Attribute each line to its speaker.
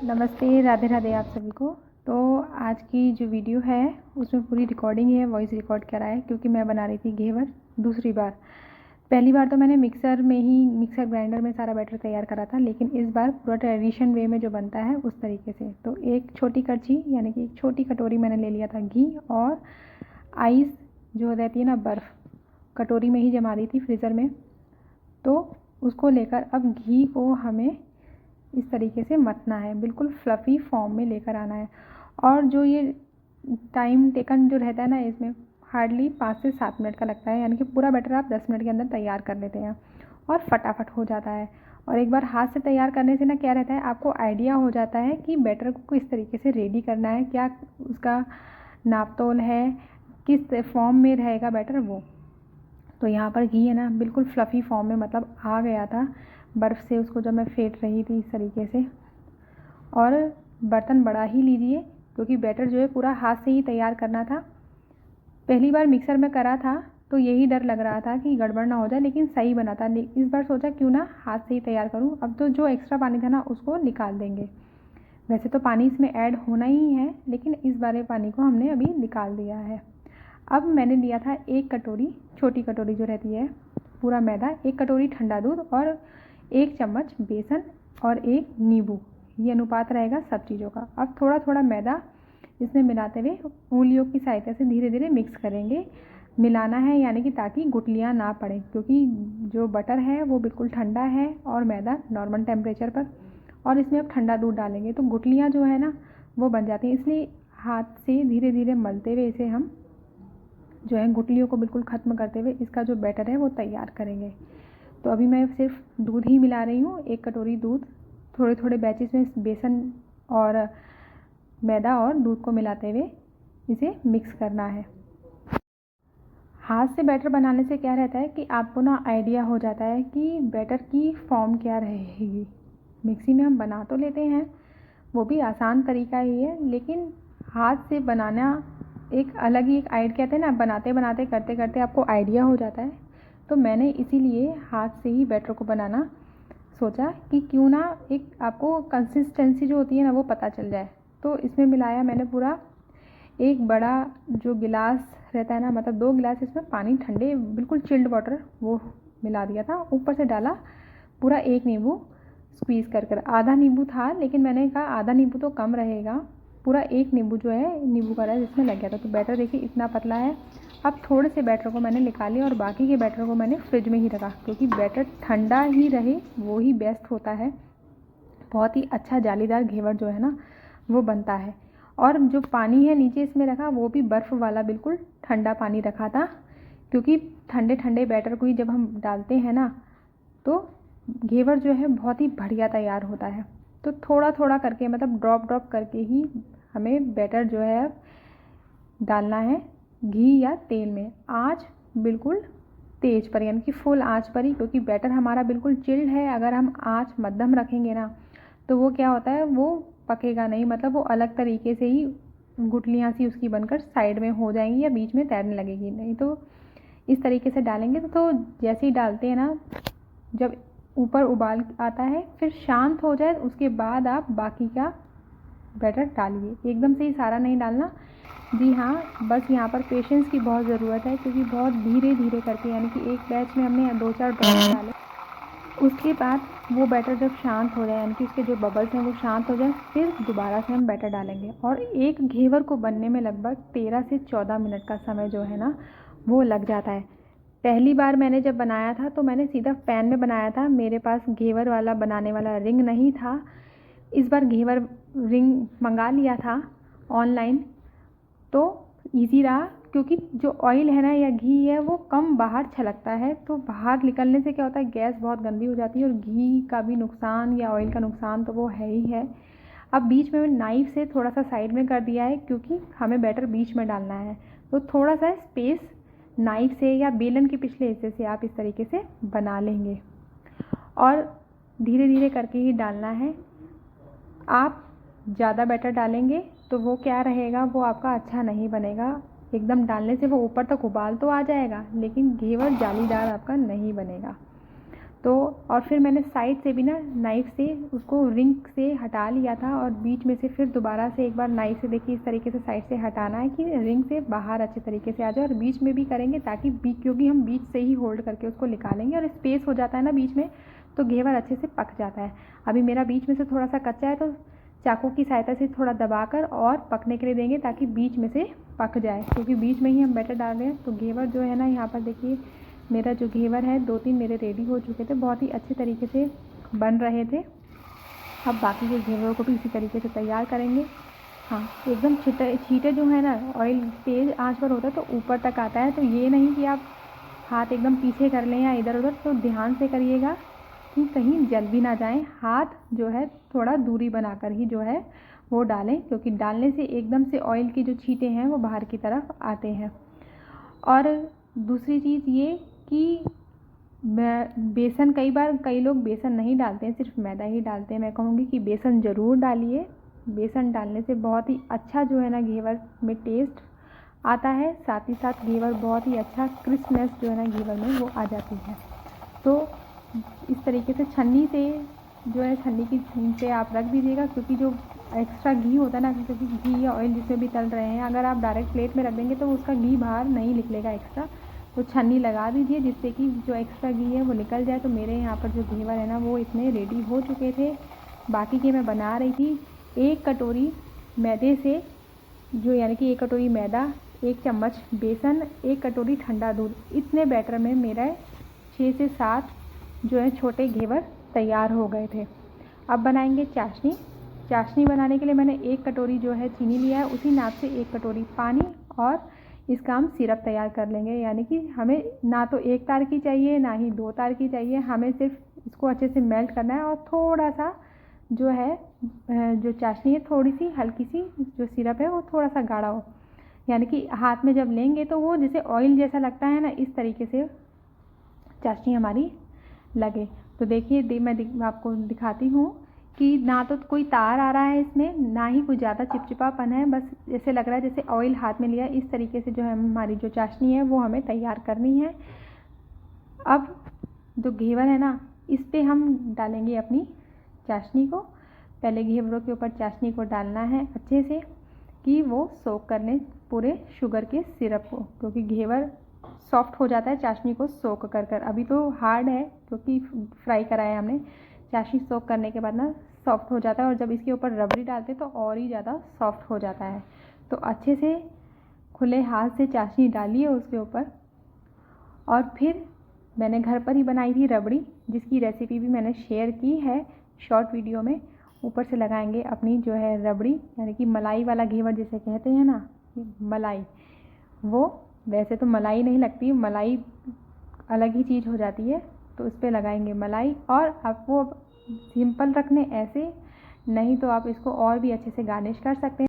Speaker 1: नमस्ते, राधे राधे आप सभी को। तो आज की जो वीडियो है उसमें पूरी रिकॉर्डिंग है, वॉइस रिकॉर्ड करा है क्योंकि मैं बना रही थी घेवर दूसरी बार। पहली बार तो मैंने मिक्सर ग्राइंडर में सारा बैटर तैयार करा था, लेकिन इस बार पूरा ट्रेडिशन वे में जो बनता है उस तरीके से। तो एक छोटी करछी यानी कि एक छोटी कटोरी मैंने ले लिया था घी, और आइस जो रहती है ना, बर्फ़, कटोरी में ही जमा दी थी फ्रीज़र में। तो उसको लेकर अब घी को हमें इस तरीके से मथना है, बिल्कुल फ्लफ़ी फॉर्म में लेकर आना है। और जो ये टाइम टेकन जो रहता है ना, इसमें हार्डली 5 से 7 मिनट का लगता है, यानी कि पूरा बैटर आप 10 मिनट के अंदर तैयार कर लेते हैं और फटाफट हो जाता है। और एक बार हाथ से तैयार करने से ना क्या रहता है, आपको आइडिया हो जाता है कि बैटर को किस तरीके से रेडी करना है, क्या उसका नाप तोल है, किस फॉर्म में रहेगा बैटर वो। तो यहाँ पर घी है ना बिल्कुल फ्लफ़ी फॉर्म में मतलब आ गया था बर्फ़ से, उसको जब मैं फेंट रही थी इस तरीके से। और बर्तन बड़ा ही लीजिए क्योंकि बैटर जो है पूरा हाथ से ही तैयार करना था। पहली बार मिक्सर में करा था तो यही डर लग रहा था कि गड़बड़ ना हो जाए, लेकिन सही बना था। इस बार सोचा क्यों ना हाथ से ही तैयार करूँ। अब तो जो एक्स्ट्रा पानी था ना उसको निकाल देंगे। वैसे तो पानी इसमें ऐड होना ही है, लेकिन इस बार पानी को हमने अभी निकाल दिया है। अब मैंने लिया था 1 कटोरी, छोटी कटोरी जो रहती है, पूरा मैदा, 1 कटोरी ठंडा दूध और 1 चम्मच बेसन और 1 नींबू। ये अनुपात रहेगा सब चीज़ों का। अब थोड़ा थोड़ा मैदा इसमें मिलाते हुए उंगलियों की सहायता से धीरे धीरे मिक्स करेंगे। मिलाना है यानी कि ताकि गुठलियाँ ना पड़े, क्योंकि जो बटर है वो बिल्कुल ठंडा है और मैदा नॉर्मल टेम्परेचर पर, और इसमें अब ठंडा दूध डालेंगे तो गुठलियाँ जो है ना वो बन जाती हैं। इसलिए हाथ से धीरे धीरे मलते हुए इसे हम जो है गुठलियों को बिल्कुल ख़त्म करते हुए इसका जो बैटर है वो तैयार करेंगे। तो अभी मैं सिर्फ दूध ही मिला रही हूँ, 1 कटोरी दूध, थोड़े थोड़े बैचेस में बेसन और मैदा और दूध को मिलाते हुए इसे मिक्स करना है। हाथ से बैटर बनाने से क्या रहता है कि आपको ना आइडिया हो जाता है कि बैटर की फॉर्म क्या रहेगी। मिक्सी में हम बना तो लेते हैं, वो भी आसान तरीका ही है, लेकिन हाथ से बनाना एक अलग ही एक आइडिया, कहते हैं ना, बनाते बनाते करते करते आपको आइडिया हो जाता है। तो मैंने इसीलिए हाथ से ही बैटर को बनाना सोचा कि क्यों ना एक आपको कंसिस्टेंसी जो होती है ना वो पता चल जाए। तो इसमें मिलाया मैंने पूरा एक बड़ा जो गिलास रहता है ना, मतलब 2 गिलास इसमें पानी, ठंडे बिल्कुल चिल्ड वाटर, वो मिला दिया था। ऊपर से डाला पूरा 1 नींबू स्क्वीज़ कर कर। आधा नींबू था लेकिन मैंने कहा आधा नींबू तो कम रहेगा, पूरा 1 नींबू जो है नींबू का रस इसमें लग गया था। तो बैटर देखिए इतना पतला है। अब थोड़े से बैटर को मैंने निकाल लिया और बाकी के बैटर को मैंने फ्रिज में ही रखा, क्योंकि बैटर ठंडा ही रहे वो ही बेस्ट होता है। बहुत ही अच्छा जालीदार घेवर जो है ना वो बनता है। और जो पानी है नीचे इसमें रखा वो भी बर्फ़ वाला बिल्कुल ठंडा पानी रखा था, क्योंकि ठंडे ठंडे बैटर को ही जब हम डालते हैं ना तो घेवर जो है बहुत ही बढ़िया तैयार होता है। तो थोड़ा थोड़ा करके, मतलब ड्रॉप ड्रॉप करके ही हमें बैटर जो है डालना है घी या तेल में। आँच बिल्कुल तेज़ पर, यानी कि फुल आँच पर ही, क्योंकि बैटर हमारा बिल्कुल चिल्ड है। अगर हम आँच मध्यम रखेंगे ना तो वो क्या होता है, वो पकेगा नहीं, मतलब वो अलग तरीके से ही गुठलियाँ सी उसकी बनकर साइड में हो जाएंगी या बीच में तैरने लगेगी। नहीं तो इस तरीके से डालेंगे तो जैसे ही डालते हैं ना, जब ऊपर उबाल आता है फिर शांत हो जाए उसके बाद आप बाकी का बैटर डालिए। एकदम से ही सारा नहीं डालना। जी हाँ, बस यहाँ पर पेशेंस की बहुत ज़रूरत है, क्योंकि बहुत धीरे धीरे करके, यानी कि एक बैच में हमने 2-4 ड्रॉप डाले, उसके बाद वो बैटर जब शांत हो जाए, यानी कि उसके जो बबल्स हैं वो शांत हो जाए, फिर दोबारा से हम बैटर डालेंगे। और एक घेवर को बनने में लगभग 13 से 14 मिनट का समय जो है ना वो लग जाता है। पहली बार मैंने जब बनाया था तो मैंने सीधा पैन में बनाया था, मेरे पास घेवर वाला बनाने वाला रिंग नहीं था। इस बार घेवर रिंग मंगा लिया था ऑनलाइन, तो ईज़ी रहा, क्योंकि जो ऑयल है ना या घी है वो कम बाहर छलकता है। तो बाहर निकलने से क्या होता है, गैस बहुत गंदी हो जाती है और घी का भी नुकसान या ऑयल का नुकसान तो वो है ही है। अब बीच में नाइफ़ से थोड़ा सा साइड में कर दिया है, क्योंकि हमें बैटर बीच में डालना है। तो थोड़ा सा स्पेस नाइफ़ से या बेलन के पिछले हिस्से से आप इस तरीके से बना लेंगे और धीरे धीरे करके ही डालना है। आप ज़्यादा बैटर डालेंगे तो वो क्या रहेगा, वो आपका अच्छा नहीं बनेगा। एकदम डालने से वो ऊपर तक उबाल तो आ जाएगा, लेकिन घेवर जालीदार आपका नहीं बनेगा। तो और फिर मैंने साइड से भी ना नाइफ़ से उसको रिंग से हटा लिया था और बीच में से फिर दोबारा से एक बार नाइफ़ से देखिए इस तरीके से साइड से हटाना है कि रिंग से बाहर अच्छे तरीके से आ जाए। और बीच में भी करेंगे ताकि क्योंकि हम बीच से ही होल्ड करके उसको निकालेंगे और स्पेस हो जाता है ना बीच में, तो घेवर अच्छे से पक जाता है। अभी मेरा बीच में से थोड़ा सा कच्चा है तो चाकू की सहायता से थोड़ा दबाकर और पकने के लिए देंगे ताकि बीच में से पक जाए, क्योंकि बीच में ही हम बैटर डाल रहे हैं। तो घेवर जो है ना, यहाँ पर देखिए मेरा जो घेवर है 2-3 मेरे रेडी हो चुके थे, बहुत ही अच्छे तरीके से बन रहे थे। अब बाकी के घेवरों को भी इसी तरीके से तैयार करेंगे। हाँ, एकदम छींटे जो है ना, ऑयल तेज़ आंच पर होता है तो ऊपर तक आता है। तो ये नहीं कि आप हाथ एकदम पीछे कर लें या इधर उधर, तो ध्यान से करिएगा कि कहीं जल भी ना जाएं। हाथ जो है थोड़ा दूरी बनाकर ही जो है वो डालें, क्योंकि डालने से एकदम से ऑयल की जो छींटे हैं वो बाहर की तरफ आते हैं। और दूसरी चीज़ ये कि बेसन, कई लोग बेसन नहीं डालते हैं, सिर्फ मैदा ही डालते हैं। मैं कहूँगी कि बेसन ज़रूर डालिए। बेसन डालने से बहुत ही अच्छा जो है ना घेवर में टेस्ट आता है, साथ ही साथ घेवर बहुत ही अच्छा क्रिस्पनेस जो है ना घेवर में वो आ जाती है। तो इस तरीके से छन्नी से जो है, छन्नी की छीन से आप रख दीजिएगा, क्योंकि जो एक्स्ट्रा घी होता है ना, क्योंकि घी या ऑयल जिसमें भी तल रहे हैं, अगर आप डायरेक्ट प्लेट में रख देंगे तो उसका घी बाहर नहीं निकलेगा एक्स्ट्रा। तो छन्नी लगा दीजिए जिससे कि जो एक्स्ट्रा घी है वो निकल जाए। तो मेरे यहाँ पर जो घेवर है ना वो इसमें रेडी हो चुके थे। बाकी के मैं बना रही थी 1 कटोरी मैदे से, जो यानी कि 1 कटोरी मैदा, 1 चम्मच बेसन, 1 कटोरी ठंडा दूध, इतने बैटर में मेरा 6 से 7 जो है छोटे घेवर तैयार हो गए थे। अब बनाएंगे चाशनी। चाशनी बनाने के लिए मैंने 1 कटोरी जो है चीनी लिया है, उसी नाप से 1 कटोरी पानी, और इसका हम सिरप तैयार कर लेंगे। यानी कि हमें ना तो 1 तार की चाहिए ना ही 2 तार की चाहिए, हमें सिर्फ इसको अच्छे से मेल्ट करना है। और थोड़ा सा जो है जो चाशनी है, थोड़ी सी हल्की सी जो सिरप है वो थोड़ा सा गाढ़ा हो, यानी कि हाथ में जब लेंगे तो वो जैसे ऑयल जैसा लगता है ना, इस तरीके से चाशनी हमारी लगे। तो देखिए मैं आपको दिखाती हूँ कि ना तो कोई तार आ रहा है इसमें, ना ही कोई ज़्यादा चिपचिपापन है, बस ऐसे लग रहा है जैसे ऑयल हाथ में लिया। इस तरीके से जो है हमारी जो चाशनी है वो हमें तैयार करनी है। अब जो घेवर है ना, इस पे हम डालेंगे अपनी चाशनी को। पहले घेवरों के ऊपर चाशनी को डालना है अच्छे से कि वो सोक कर लें पूरे शुगर के सिरप को, क्योंकि घेवर सॉफ्ट हो जाता है चाशनी को सोक कर कर। अभी तो हार्ड है क्योंकि फ्राई कराया हमने। चाशनी सोक करने के बाद ना सॉफ्ट हो जाता है, और जब इसके ऊपर रबड़ी डालते तो और ही ज़्यादा सॉफ्ट हो जाता है। तो अच्छे से खुले हाथ से चाशनी डालिए उसके ऊपर। और फिर मैंने घर पर ही बनाई थी रबड़ी, जिसकी रेसिपी भी मैंने शेयर की है शॉर्ट वीडियो में। ऊपर से लगाएंगे अपनी जो है रबड़ी, यानी कि मलाई वाला घेवर जिसे कहते हैं ना, मलाई। वो वैसे तो मलाई नहीं लगती, मलाई अलग ही चीज़ हो जाती है। तो उस पर लगाएंगे मलाई, और आप वो सिंपल रखने ऐसे, नहीं तो आप इसको और भी अच्छे से गार्निश कर सकते हैं।